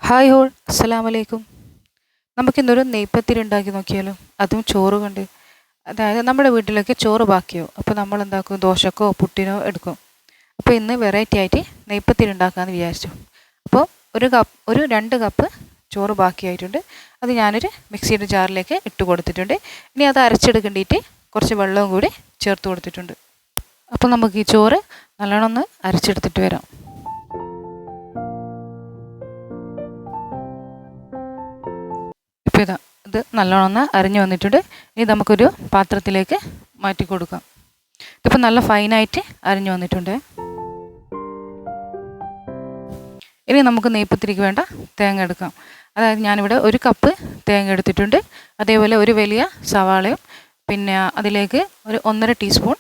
Hi whole, അസ്സലാമലൈക്കും. നമുക്കിന്നൊരു നെയ്പ്പത്തിരി ഉണ്ടാക്കി നോക്കിയാലോ? അതും ചോറ് കൊണ്ട്. അതായത് നമ്മുടെ വീട്ടിലൊക്കെ ചോറ് ബാക്കിയാവും, അപ്പോൾ നമ്മൾ എന്താക്കും, ദോശക്കോ പുട്ടിനോ എടുക്കും. അപ്പോൾ ഇന്ന് വെറൈറ്റി ആയിട്ട് നെയ്പ്പത്തിരി ഉണ്ടാക്കാമെന്ന് വിചാരിച്ചു. അപ്പോൾ ഒരു 2 കപ്പ് ചോറ് ബാക്കിയായിട്ടുണ്ട്. അത് ഞാനൊരു മിക്സിയുടെ ജാറിലേക്ക് ഇട്ട് കൊടുത്തിട്ടുണ്ട്. ഇനി അത് അരച്ചെടുക്കേണ്ടിയിട്ട് കുറച്ച് വെള്ളവും കൂടി ചേർത്ത് കൊടുത്തിട്ടുണ്ട്. അപ്പോൾ നമുക്ക് ഈ ചോറ് നല്ലോണം ഒന്ന് അരച്ചെടുത്തിട്ട് വരാം. ഇപ്പോൾ ഇത് നല്ലോണം അരിഞ്ഞു വന്നിട്ടുണ്ട്. ഇനി നമുക്കൊരു പാത്രത്തിലേക്ക് മാറ്റി കൊടുക്കാം. ഇതിപ്പോൾ നല്ല ഫൈനായിട്ട് അരിഞ്ഞു വന്നിട്ടുണ്ട്. ഇനി നമുക്ക് നെയ്പ്പത്തിരിക്ക് വേണ്ട തേങ്ങ എടുക്കാം. അതായത് ഞാനിവിടെ 1 കപ്പ് തേങ്ങ എടുത്തിട്ടുണ്ട്. അതേപോലെ ഒരു വലിയ സവാളയും, പിന്നെ അതിലേക്ക് ഒരു 1.5 ടീസ്പൂൺ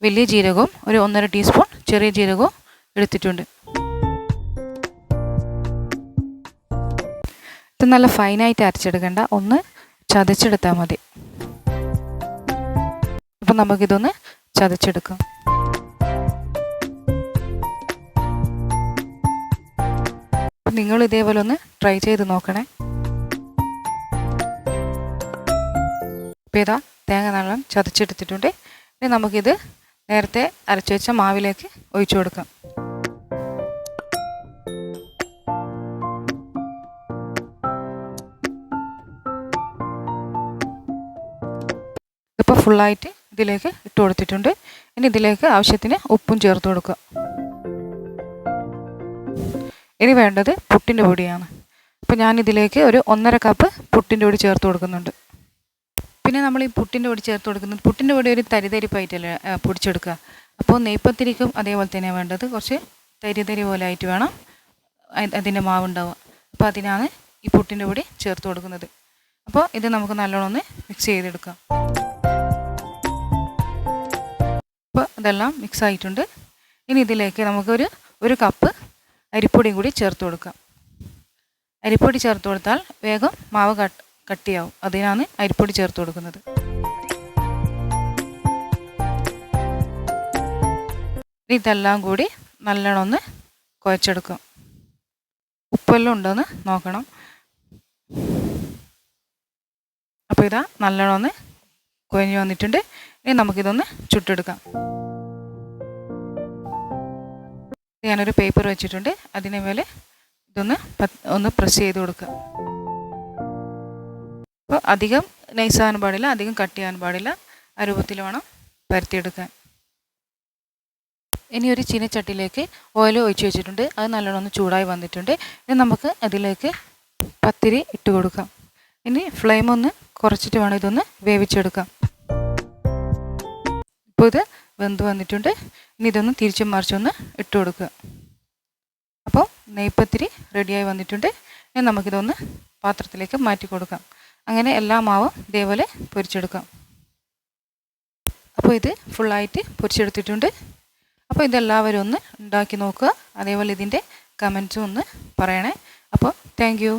വലിയ ജീരകവും ഒരു 1.5 ടീസ്പൂൺ ചെറിയ ജീരകവും എടുത്തിട്ടുണ്ട്. ഇത് നല്ല ഫൈനായിട്ട് അരച്ചെടുക്കേണ്ട, ഒന്ന് ചതച്ചെടുത്താൽ മതി. അപ്പം നമുക്കിതൊന്ന് ചതച്ചെടുക്കാം. നിങ്ങൾ ഇതേപോലെ ഒന്ന് ട്രൈ ചെയ്ത് നോക്കണേ. ഇപ്പം തേങ്ങ നല്ല ചതച്ചെടുത്തിട്ടുണ്ട്. ഇനി നമുക്കിത് നേരത്തെ അരച്ചു വെച്ച മാവിലേക്ക് ഒഴിച്ചു കൊടുക്കാം. ഇപ്പോൾ ഫുള്ളായിട്ട് ഇതിലേക്ക് ഇട്ട് കൊടുത്തിട്ടുണ്ട്. ഇനി ഇതിലേക്ക് ആവശ്യത്തിന് ഉപ്പും ചേർത്ത് കൊടുക്കുക. ഇനി വേണ്ടത് പുട്ടിൻ്റെ പൊടിയാണ്. അപ്പോൾ ഞാനിതിലേക്ക് ഒരു 1.5 കപ്പ് പുട്ടിൻ്റെ പൊടി ചേർത്ത് കൊടുക്കുന്നുണ്ട്. പിന്നെ നമ്മൾ ഈ പുട്ടിൻ്റെ പൊടി ചേർത്ത് കൊടുക്കുന്നത്, പുട്ടിൻ്റെ പൊടി ഒരു തരിതരിപ്പായിട്ടല്ലേ പൊടിച്ചെടുക്കുക. അപ്പോൾ നെയ്പ്പത്തിരിക്കും അതേപോലെ തന്നെ വേണ്ടത്, കുറച്ച് തരി പോലെ ആയിട്ട് വേണം അതിൻ്റെ മാവുണ്ടാവുക. അപ്പോൾ അതിനാണ് ഈ പുട്ടിൻ്റെ പൊടി ചേർത്ത് കൊടുക്കുന്നത്. അപ്പോൾ ഇത് നമുക്ക് നല്ലോണം ഒന്ന് മിക്സ് ചെയ്തെടുക്കാം. അപ്പോൾ ഇതെല്ലാം മിക്സ് ആയിട്ടുണ്ട്. ഇനി ഇതിലേക്ക് നമുക്കൊരു 1 കപ്പ് അരിപ്പൊടിയും കൂടി ചേർത്ത് കൊടുക്കാം. അരിപ്പൊടി ചേർത്ത് കൊടുത്താൽ വേഗം മാവ് കട്ടിയാവും. അതിനാണ് അരിപ്പൊടി ചേർത്ത് കൊടുക്കുന്നത്. ഇതെല്ലാം കൂടി നല്ലോണം ഒന്ന് കുഴച്ചെടുക്കാം. ഉപ്പെല്ലാം ഉണ്ടോയെന്ന് നോക്കണം. അപ്പോൾ നല്ലോണം ഒന്ന് കുഴഞ്ഞു വന്നിട്ടുണ്ട്. ഇനി നമുക്കിതൊന്ന് ചുട്ടെടുക്കാം. ഞാനൊരു പേപ്പർ വെച്ചിട്ടുണ്ട്. അതിന് മേലെ ഒന്ന് പ്രസ് ചെയ്ത് കൊടുക്കുക. അപ്പോൾ അധികം നൈസാകാൻ പാടില്ല, അധികം കട്ടിയാൻ പാടില്ല. ആ രൂപത്തിൽ വേണം പരത്തിയെടുക്കാൻ. ഇനി ഒരു ചീനച്ചട്ടിയിലേക്ക് ഓയിൽ ഒഴിച്ച് വെച്ചിട്ടുണ്ട്. അത് നല്ലോണം ഒന്ന് ചൂടായി വന്നിട്ടുണ്ട്. ഇനി നമുക്ക് അതിലേക്ക് പത്തിരി ഇട്ട് കൊടുക്കാം. ഇനി ഫ്ലെയിം ഒന്ന് കുറച്ചിട്ട് വേണം ഇതൊന്ന് വേവിച്ചെടുക്കാം. ഇപ്പോൾ ഇത് വെന്ത് വന്നിട്ടുണ്ട്. ഇനി ഇതൊന്ന് തിരിച്ചും മറിച്ചൊന്ന് ഇട്ട് കൊടുക്കുക. അപ്പോൾ നെയ്പ്പത്തിരി റെഡിയായി വന്നിട്ടുണ്ട്. ഇനി നമുക്കിതൊന്ന് പാത്രത്തിലേക്ക് മാറ്റി കൊടുക്കാം. അങ്ങനെ എല്ലാ മാവും ഇതേപോലെ പൊരിച്ചെടുക്കാം. അപ്പോൾ ഇത് ഫുള്ളായിട്ട് പൊരിച്ചെടുത്തിട്ടുണ്ട്. അപ്പോൾ ഇതെല്ലാവരും ഒന്ന് ഉണ്ടാക്കി നോക്കുക. അതേപോലെ ഇതിൻ്റെ കമൻസും ഒന്ന് പറയണേ. അപ്പോൾ താങ്ക് യു.